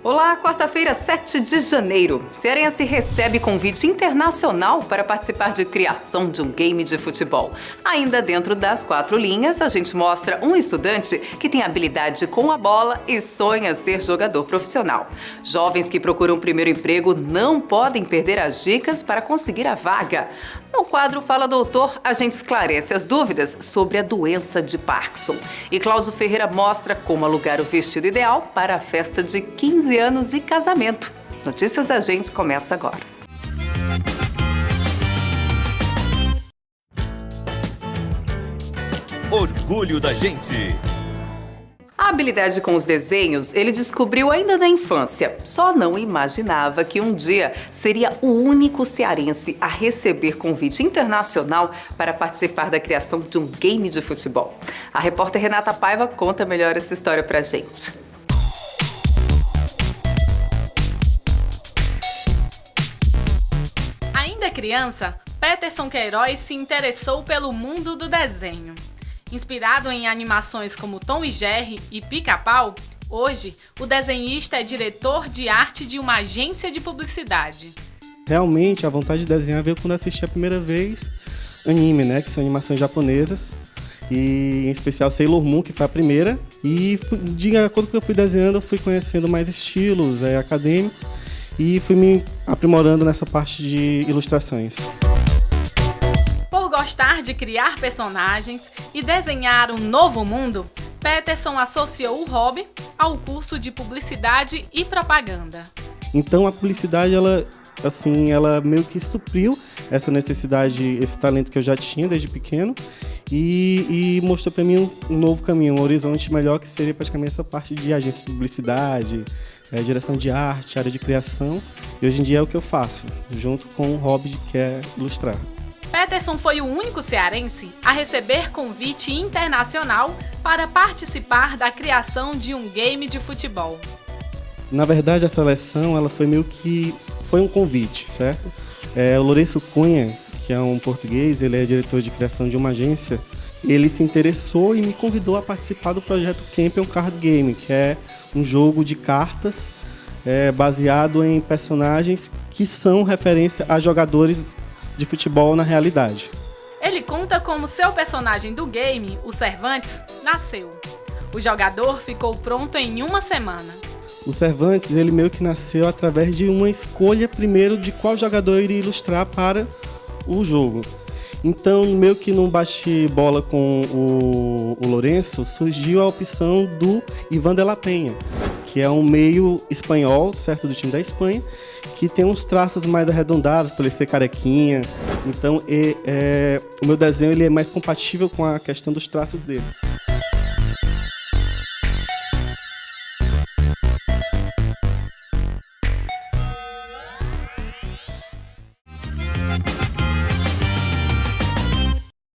Olá, quarta-feira, 7 de janeiro. Cearense recebe convite internacional para participar de criação de um game de futebol. Ainda dentro das 4 linhas, a gente mostra um estudante que tem habilidade com a bola e sonha ser jogador profissional. Jovens que procuram primeiro emprego não podem perder as dicas para conseguir a vaga. No quadro Fala Doutor, a gente esclarece as dúvidas sobre a doença de Parkinson. E Cláudio Ferreira mostra como alugar o vestido ideal para a festa de 15 anos e casamento. Notícias da Gente começa agora. Orgulho da Gente. A habilidade com os desenhos ele descobriu ainda na infância. Só não imaginava que um dia seria o único cearense a receber convite internacional para participar da criação de um game de futebol. A repórter Renata Paiva conta melhor essa história pra gente. Ainda criança, Peterson Queiroz se interessou pelo mundo do desenho. Inspirado em animações como Tom e Jerry e Pica-Pau, hoje o desenhista é diretor de arte de uma agência de publicidade. Realmente a vontade de desenhar veio quando assisti a primeira vez anime, né, que são animações japonesas, e em especial Sailor Moon, que foi a primeira. E de acordo com que eu fui desenhando, eu fui conhecendo mais estilos acadêmicos e fui me aprimorando nessa parte de ilustrações. Por gostar de criar personagens e desenhar um novo mundo, Peterson associou o hobby ao curso de publicidade e propaganda. Então a publicidade, ela meio que supriu essa necessidade, esse talento que eu já tinha desde pequeno e mostrou para mim um novo caminho, um horizonte melhor, que seria praticamente essa parte de agência de publicidade, direção de arte, área de criação. E hoje em dia é o que eu faço, junto com o hobby que é ilustrar. Peterson foi o único cearense a receber convite internacional para participar da criação de um game de futebol. Na verdade, a seleção ela foi meio que um convite, certo? O Lourenço Cunha, que é um português, ele é diretor de criação de uma agência, ele se interessou e me convidou a participar do projeto Champion Card Game, que é um jogo de cartas baseado em personagens que são referência a jogadores de futebol na realidade. Ele conta como seu personagem do game, o Cervantes, nasceu. O jogador ficou pronto em uma semana. O Cervantes, ele meio que nasceu através de uma escolha primeiro de qual jogador iria ilustrar para o jogo. Então, meio que num bate-bola com o Lourenço, surgiu a opção do Iván de la Peña, que é um meio espanhol, certo, do time da Espanha, que tem uns traços mais arredondados, por ele ser carequinha. Então, o meu desenho ele é mais compatível com a questão dos traços dele.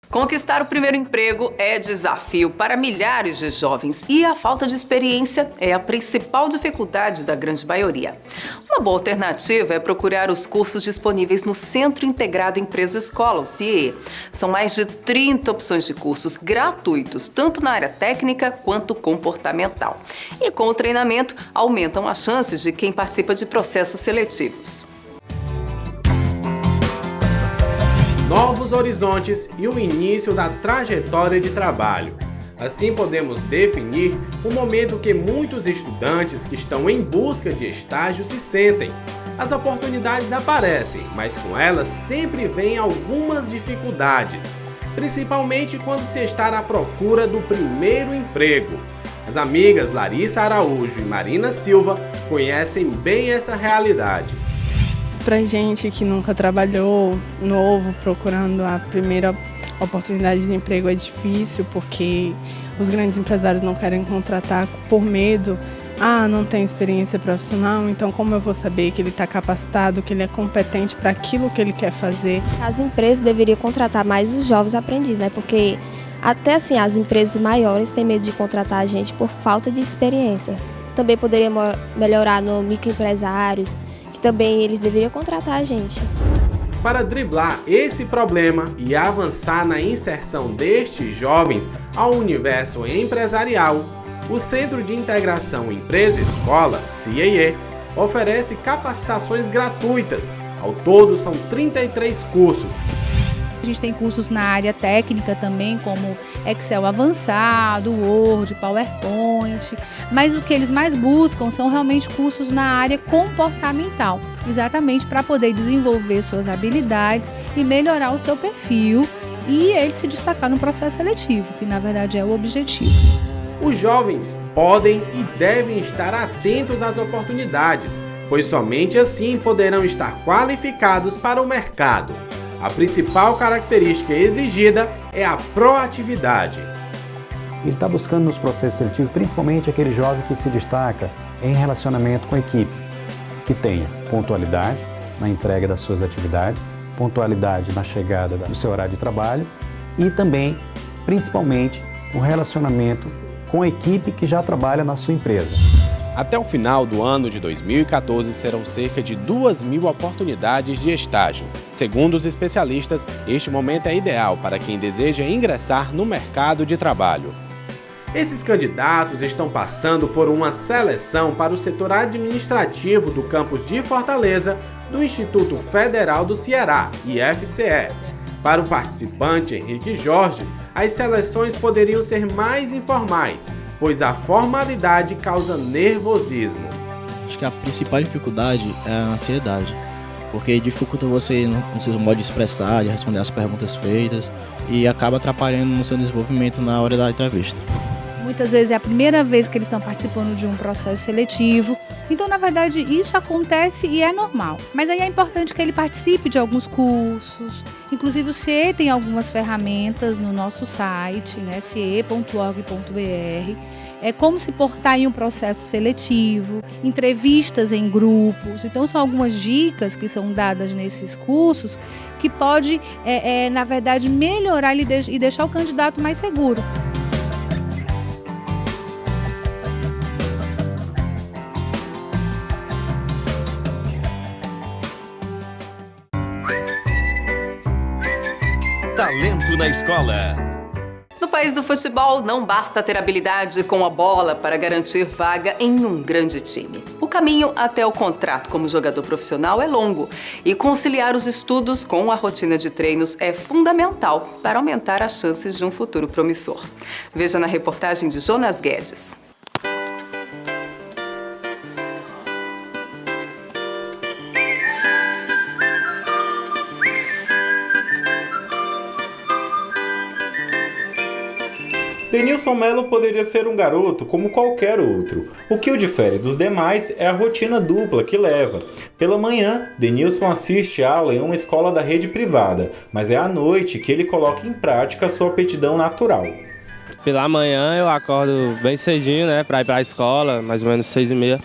Conquistar o primeiro emprego é desafio para milhares de jovens e a falta de experiência é a principal dificuldade da grande maioria. Uma boa alternativa é procurar os cursos disponíveis no Centro Integrado Empresa Escola, o CIE. São mais de 30 opções de cursos gratuitos, tanto na área técnica quanto comportamental. E com o treinamento, aumentam as chances de quem participa de processos seletivos. Novos horizontes e o início da trajetória de trabalho. Assim podemos definir o momento que muitos estudantes que estão em busca de estágio se sentem. As oportunidades aparecem, mas com elas sempre vêm algumas dificuldades, principalmente quando se está à procura do primeiro emprego. As amigas Larissa Araújo e Marina Silva conhecem bem essa realidade. Pra gente que nunca trabalhou, novo, procurando a primeira oportunidade de emprego é difícil, porque os grandes empresários não querem contratar por medo. Não tem experiência profissional, então como eu vou saber que ele está capacitado, que ele é competente para aquilo que ele quer fazer? As empresas deveriam contratar mais os jovens aprendizes, né? Porque até assim as empresas maiores têm medo de contratar a gente por falta de experiência. Também poderia melhorar no microempresários, também eles deveriam contratar a gente. Para driblar esse problema e avançar na inserção destes jovens ao universo empresarial, o Centro de Integração Empresa-Escola, CIE, oferece capacitações gratuitas. Ao todo, são 33 cursos. A gente tem cursos na área técnica também, como Excel avançado, Word, PowerPoint, mas o que eles mais buscam são realmente cursos na área comportamental, exatamente para poder desenvolver suas habilidades e melhorar o seu perfil e ele se destacar no processo seletivo, que na verdade é o objetivo. Os jovens podem e devem estar atentos às oportunidades, pois somente assim poderão estar qualificados para o mercado. A principal característica exigida é a proatividade. Ele está buscando nos processos seletivos, principalmente aquele jovem que se destaca em relacionamento com a equipe, que tenha pontualidade na entrega das suas atividades, pontualidade na chegada do seu horário de trabalho e também, principalmente, o relacionamento com a equipe que já trabalha na sua empresa. Até o final do ano de 2014, serão cerca de 2.000 oportunidades de estágio. Segundo os especialistas, este momento é ideal para quem deseja ingressar no mercado de trabalho. Esses candidatos estão passando por uma seleção para o setor administrativo do campus de Fortaleza do Instituto Federal do Ceará, IFCE. Para o participante Henrique Jorge, as seleções poderiam ser mais informais, pois a formalidade causa nervosismo. Acho que a principal dificuldade é a ansiedade, porque dificulta você no seu modo de expressar, de responder as perguntas feitas e acaba atrapalhando no seu desenvolvimento na hora da entrevista. Muitas vezes é a primeira vez que eles estão participando de um processo seletivo. Então, na verdade, isso acontece e é normal. Mas aí é importante que ele participe de alguns cursos. Inclusive, o CIE tem algumas ferramentas no nosso site, né, cie.org.br. É como se portar em um processo seletivo, entrevistas em grupos. Então, são algumas dicas que são dadas nesses cursos que pode, na verdade, melhorar e deixar o candidato mais seguro. Talento na escola. No país do futebol, não basta ter habilidade com a bola para garantir vaga em um grande time. O caminho até o contrato como jogador profissional é longo e conciliar os estudos com a rotina de treinos é fundamental para aumentar as chances de um futuro promissor. Veja na reportagem de Jonas Guedes. Denilson Melo poderia ser um garoto como qualquer outro. O que o difere dos demais é a rotina dupla que leva. Pela manhã, Denilson assiste aula em uma escola da rede privada, mas é à noite que ele coloca em prática sua aptidão natural. Pela manhã eu acordo bem cedinho, né, para ir para a escola, mais ou menos 6h30.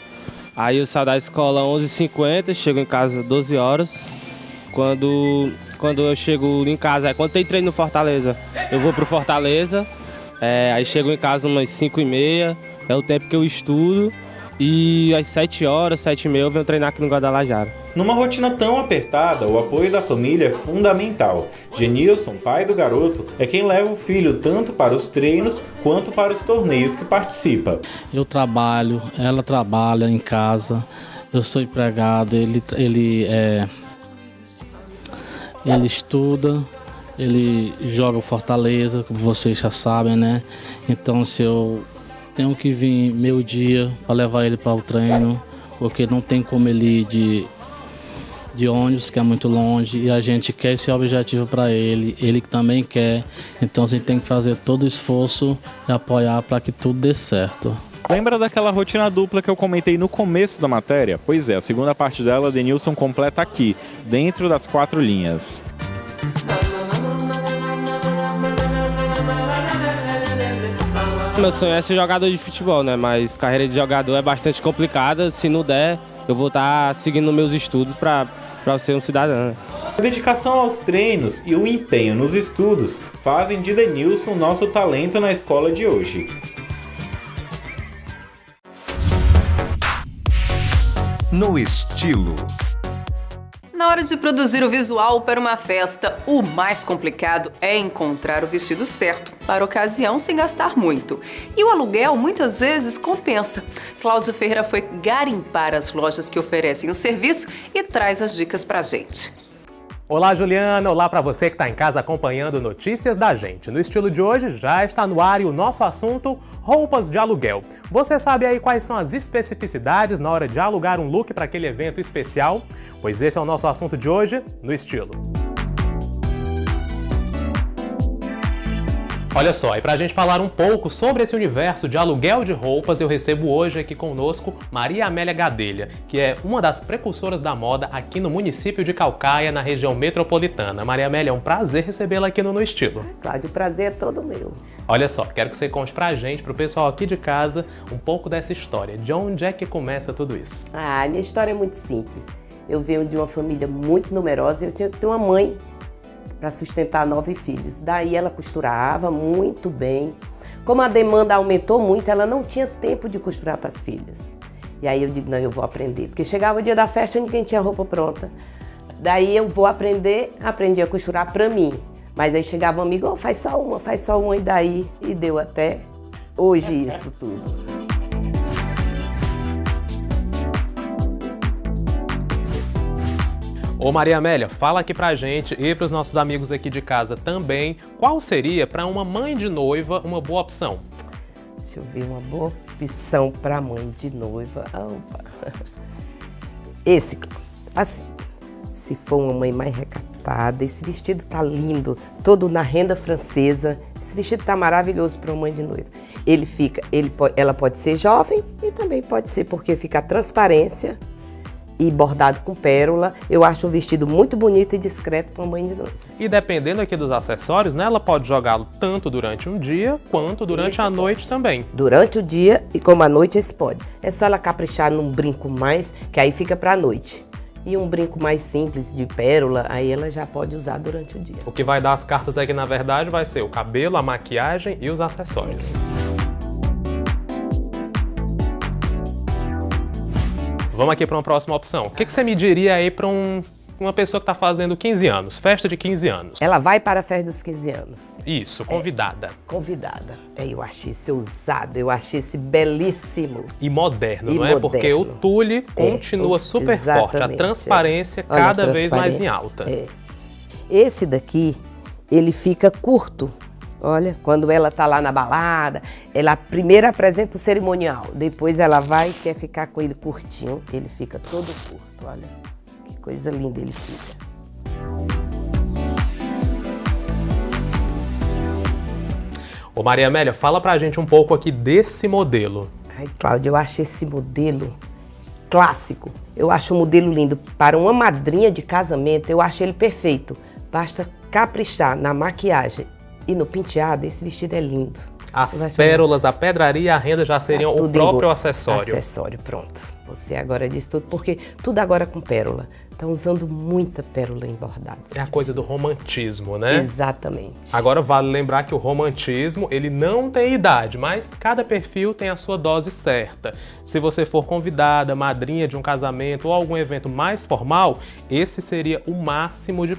Aí eu saio da escola 11h50, chego em casa 12 horas. Quando eu chego em casa, quando tem treino no Fortaleza, eu vou pro Fortaleza. Aí chego em casa umas 5h30, é o tempo que eu estudo e às 7 horas, 7h30 eu venho treinar aqui no Guadalajara. Numa rotina tão apertada, o apoio da família é fundamental. Genilson, pai do garoto, é quem leva o filho tanto para os treinos quanto para os torneios que participa. Eu trabalho, ela trabalha em casa, eu sou empregado, ele estuda. Ele joga o Fortaleza, como vocês já sabem, né? Então, se eu tenho que vir meio dia para levar ele para o treino, porque não tem como ele ir de ônibus, que é muito longe, e a gente quer esse objetivo para ele que também quer. Então, a gente tem que fazer todo o esforço e apoiar para que tudo dê certo. Lembra daquela rotina dupla que eu comentei no começo da matéria? Pois é, a segunda parte dela, Denilson completa aqui, dentro das 4 linhas. Meu sonho é ser jogador de futebol, né? Mas carreira de jogador é bastante complicada. Se não der, eu vou estar seguindo meus estudos para ser um cidadão. A dedicação aos treinos e o empenho nos estudos fazem de Denilson nosso talento na escola de hoje. No estilo. Na hora de produzir o visual para uma festa, o mais complicado é encontrar o vestido certo para a ocasião sem gastar muito. E o aluguel muitas vezes compensa. Cláudio Ferreira foi garimpar as lojas que oferecem o serviço e traz as dicas pra gente. Olá, Juliana! Olá para você que está em casa acompanhando Notícias da Gente. No estilo de hoje já está no ar e o nosso assunto, roupas de aluguel. Você sabe aí quais são as especificidades na hora de alugar um look para aquele evento especial? Pois esse é o nosso assunto de hoje, no Estilo. Olha só, e para a gente falar um pouco sobre esse universo de aluguel de roupas, eu recebo hoje aqui conosco Maria Amélia Gadelha, que é uma das precursoras da moda aqui no município de Caucaia, na região metropolitana. Maria Amélia, é um prazer recebê-la aqui no Estilo. Cláudio, o prazer é todo meu. Olha só, quero que você conte pra gente, pro pessoal aqui de casa, um pouco dessa história. De onde é que começa tudo isso? A minha história é muito simples. Eu venho de uma família muito numerosa e eu tinha uma mãe para sustentar 9 filhos. Daí ela costurava muito bem. Como a demanda aumentou muito, ela não tinha tempo de costurar para as filhas. E aí eu digo, não, eu vou aprender. Porque chegava o dia da festa e ninguém tinha roupa pronta. Daí eu vou aprendi a costurar para mim. Mas aí chegava um amigo, oh, faz só uma, e daí, e deu até hoje isso tudo. Ô Maria Amélia, fala aqui pra gente e pros nossos amigos aqui de casa também, qual seria para uma mãe de noiva uma boa opção? Deixa eu ver, uma boa opção para mãe de noiva. Opa. Esse, assim, se for uma mãe mais recatada, esse vestido tá lindo, todo na renda francesa. Esse vestido tá maravilhoso para uma mãe de noiva. Ela pode ser jovem e também pode ser porque fica a transparência e bordado com pérola. Eu acho um vestido muito bonito e discreto para uma mãe de noiva. E dependendo aqui dos acessórios, né, ela pode jogá-lo tanto durante um dia, quanto durante a noite também. Durante o dia e como à noite, esse pode. É só ela caprichar num brinco mais, que aí fica para a noite. E um brinco mais simples de pérola, aí ela já pode usar durante o dia. O que vai dar as cartas aqui, na verdade, vai ser o cabelo, a maquiagem e os acessórios. Vamos aqui para uma próxima opção. O que você me diria aí para uma pessoa que está fazendo 15 anos, festa de 15 anos? Ela vai para a festa dos 15 anos. Isso, convidada. Convidada. Eu achei esse ousado, eu achei esse belíssimo. E moderno, não é? Porque o tule continua super forte, a transparência cada vez mais em alta. Esse daqui, ele fica curto. Olha, quando ela tá lá na balada, ela primeiro apresenta o cerimonial, depois ela vai e quer ficar com ele curtinho, ele fica todo curto, olha, que coisa linda ele fica. Ô Maria Amélia, fala pra gente um pouco aqui desse modelo. Ai, Cláudia, eu acho esse modelo clássico, eu acho um modelo lindo. Para uma madrinha de casamento, eu acho ele perfeito, basta caprichar na maquiagem e no penteado, esse vestido é lindo. As pérolas, a pedraria e a renda já seriam o próprio acessório. Acessório, pronto. Você agora disse tudo, porque tudo agora com pérola. Estão usando muita pérola em bordados. É a coisa do romantismo, né? Exatamente. Agora vale lembrar que o romantismo, ele não tem idade, mas cada perfil tem a sua dose certa. Se você for convidada, madrinha de um casamento ou algum evento mais formal, esse seria o máximo de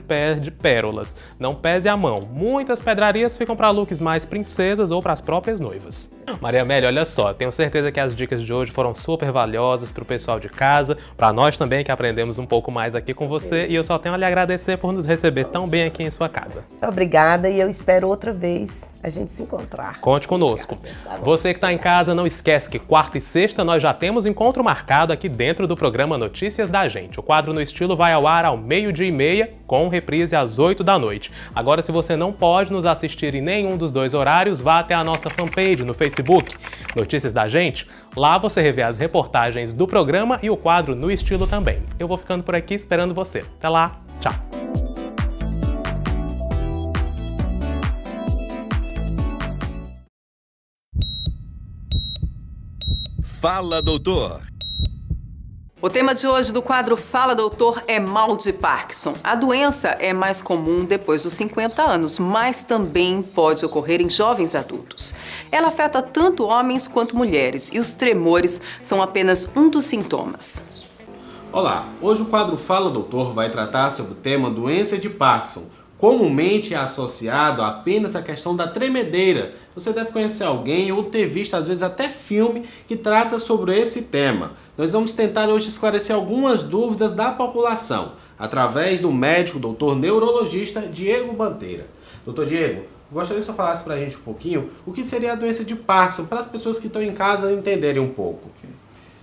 pérolas. Não pese a mão. Muitas pedrarias ficam para looks mais princesas ou para as próprias noivas. Maria Amélia, olha só, tenho certeza que as dicas de hoje foram super valiosas para o pessoal de casa, para nós também que aprendemos um pouco mais aqui com você, e eu só tenho a lhe agradecer por nos receber tão bem aqui em sua casa. Obrigada, e eu espero outra vez a gente se encontrar. Conte conosco. Você que está em casa, não esquece que quarta e sexta nós já temos encontro marcado aqui dentro do programa Notícias da Gente. O quadro No Estilo vai ao ar ao 12h30, com reprise às 8 da noite. Agora, se você não pode nos assistir em nenhum dos dois horários, vá até a nossa fanpage no Facebook, Notícias da Gente. Lá você revê as reportagens do programa e o quadro No Estilo também. Eu vou ficando por aqui esperando você. Até lá, tchau! Fala, doutor! O tema de hoje do quadro Fala Doutor é mal de Parkinson. A doença é mais comum depois dos 50 anos, mas também pode ocorrer em jovens adultos. Ela afeta tanto homens quanto mulheres e os tremores são apenas um dos sintomas. Olá, hoje o quadro Fala Doutor vai tratar sobre o tema doença de Parkinson. Comumente é associado apenas à questão da tremedeira. Você deve conhecer alguém ou ter visto às vezes até filme que trata sobre esse tema. Nós vamos tentar hoje esclarecer algumas dúvidas da população, através do médico, doutor neurologista Diego Bandeira. Doutor Diego, gostaria que você falasse para a gente um pouquinho o que seria a doença de Parkinson, para as pessoas que estão em casa entenderem um pouco.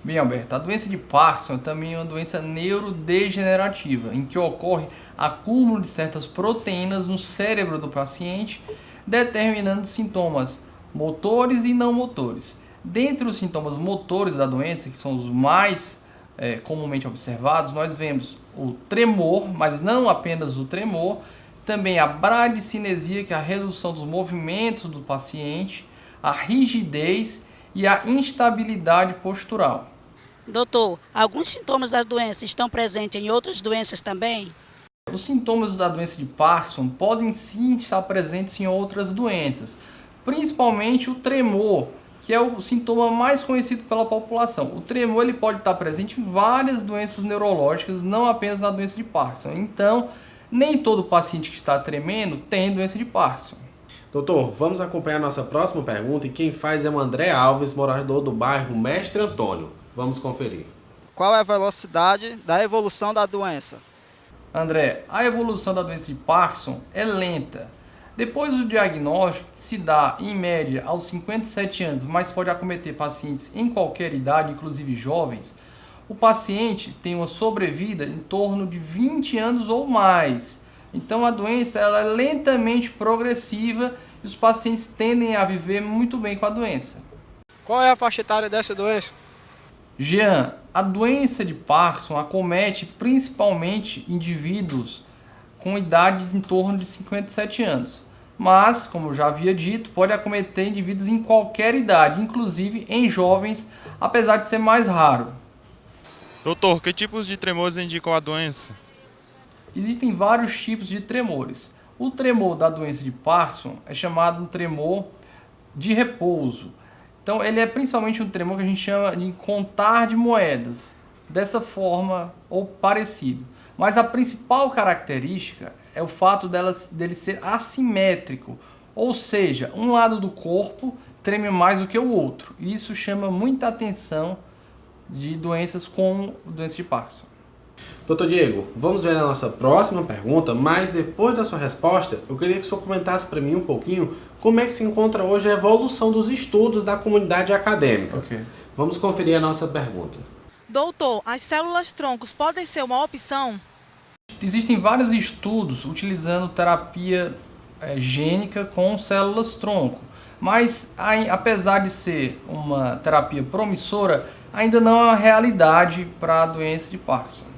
Bem, Alberto, a doença de Parkinson também é uma doença neurodegenerativa, em que ocorre acúmulo de certas proteínas no cérebro do paciente, determinando sintomas motores e não motores. Dentre os sintomas motores da doença, que são os mais comumente observados, nós vemos o tremor, mas não apenas o tremor, também a bradicinesia, que é a redução dos movimentos do paciente, a rigidez e a instabilidade postural. Doutor, alguns sintomas da doença estão presentes em outras doenças também? Os sintomas da doença de Parkinson podem sim estar presentes em outras doenças, principalmente o tremor, que é o sintoma mais conhecido pela população. O tremor ele pode estar presente em várias doenças neurológicas, não apenas na doença de Parkinson. Então, nem todo paciente que está tremendo tem doença de Parkinson. Doutor, vamos acompanhar a nossa próxima pergunta e quem faz é o André Alves, morador do bairro Mestre Antônio. Vamos conferir. Qual é a velocidade da evolução da doença? André, a evolução da doença de Parkinson é lenta. Depois do diagnóstico, que se dá em média aos 57 anos, mas pode acometer pacientes em qualquer idade, inclusive jovens, o paciente tem uma sobrevida em torno de 20 anos ou mais. Então a doença ela é lentamente progressiva e os pacientes tendem a viver muito bem com a doença. Qual é a faixa etária dessa doença? Jean, a doença de Parkinson acomete principalmente indivíduos com idade em torno de 57 anos. Mas, como eu já havia dito, pode acometer indivíduos em qualquer idade, inclusive em jovens, apesar de ser mais raro. Doutor, que tipos de tremores indicam a doença? Existem vários tipos de tremores. O tremor da doença de Parkinson é chamado de tremor de repouso. Então, ele é principalmente um tremor que a gente chama de contar de moedas, dessa forma ou parecido. Mas a principal característica é o fato dele ser assimétrico, ou seja, um lado do corpo treme mais do que o outro. Isso chama muita atenção de doenças como doença de Parkinson. Doutor Diego, vamos ver a nossa próxima pergunta, mas depois da sua resposta, eu queria que o senhor comentasse para mim um pouquinho como é que se encontra hoje a evolução dos estudos da comunidade acadêmica. Okay. Vamos conferir a nossa pergunta. Doutor, as células-troncos podem ser uma opção? Existem vários estudos utilizando terapia gênica com células-tronco, mas apesar de ser uma terapia promissora, ainda não é uma realidade para a doença de Parkinson.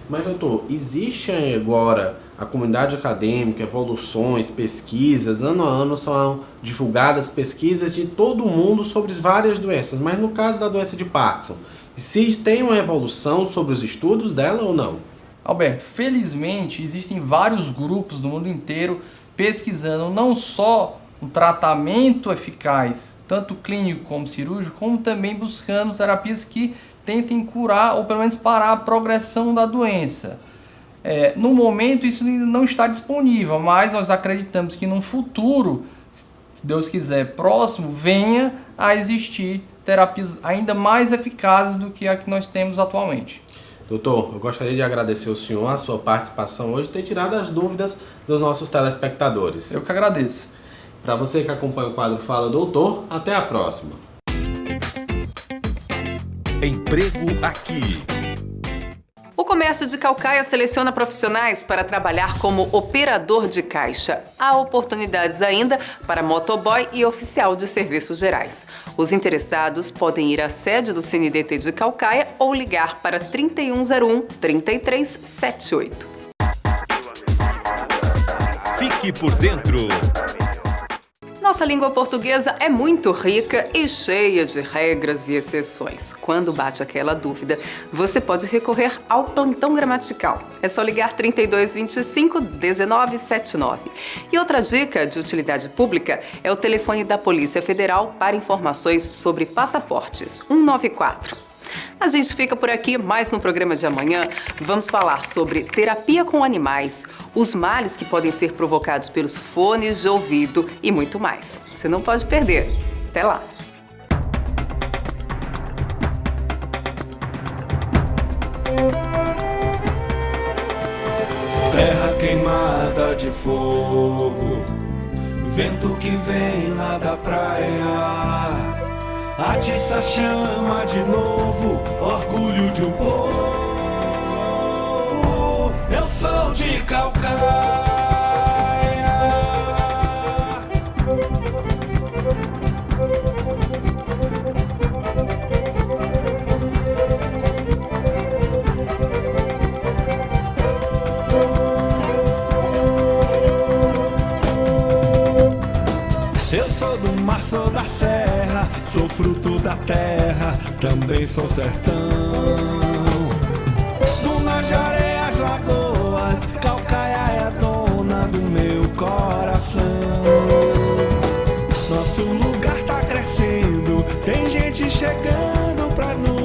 Mas, doutor, existe agora a comunidade acadêmica, evoluções, pesquisas, ano a ano são divulgadas pesquisas de todo mundo sobre várias doenças, mas no caso da doença de Parkinson, se tem uma evolução sobre os estudos dela ou não? Alberto, felizmente existem vários grupos do mundo inteiro pesquisando não só um tratamento eficaz, tanto clínico como cirúrgico, como também buscando terapias que tentem curar ou pelo menos parar a progressão da doença. No momento isso ainda não está disponível, mas nós acreditamos que no futuro, se Deus quiser, próximo, venha a existir terapias ainda mais eficazes do que a que nós temos atualmente. Doutor, eu gostaria de agradecer ao senhor a sua participação hoje e ter tirado as dúvidas dos nossos telespectadores. Eu que agradeço. Para você que acompanha o quadro Fala Doutor, até a próxima. Emprego Aqui. O comércio de Caucaia seleciona profissionais para trabalhar como operador de caixa. Há oportunidades ainda para motoboy e oficial de serviços gerais. Os interessados podem ir à sede do CNDT de Caucaia ou ligar para 3101-3378. Fique por dentro. Nossa língua portuguesa é muito rica e cheia de regras e exceções. Quando bate aquela dúvida, você pode recorrer ao plantão gramatical. É só ligar 3225-1979. E outra dica de utilidade pública é o telefone da Polícia Federal para informações sobre passaportes, 194. A gente fica por aqui, mas no programa de amanhã vamos falar sobre terapia com animais, os males que podem ser provocados pelos fones de ouvido e muito mais. Você não pode perder. Até lá! Terra queimada de fogo, vento que vem lá da praia, atiça a chama de novo, orgulho de um povo. Eu sou de Calcaia. Eu sou do mar, sou da serra, sou fruto da terra, também sou sertão. Dunas de areia, as lagoas, Calcaia é a dona do meu coração. Nosso lugar tá crescendo, tem gente chegando pra nos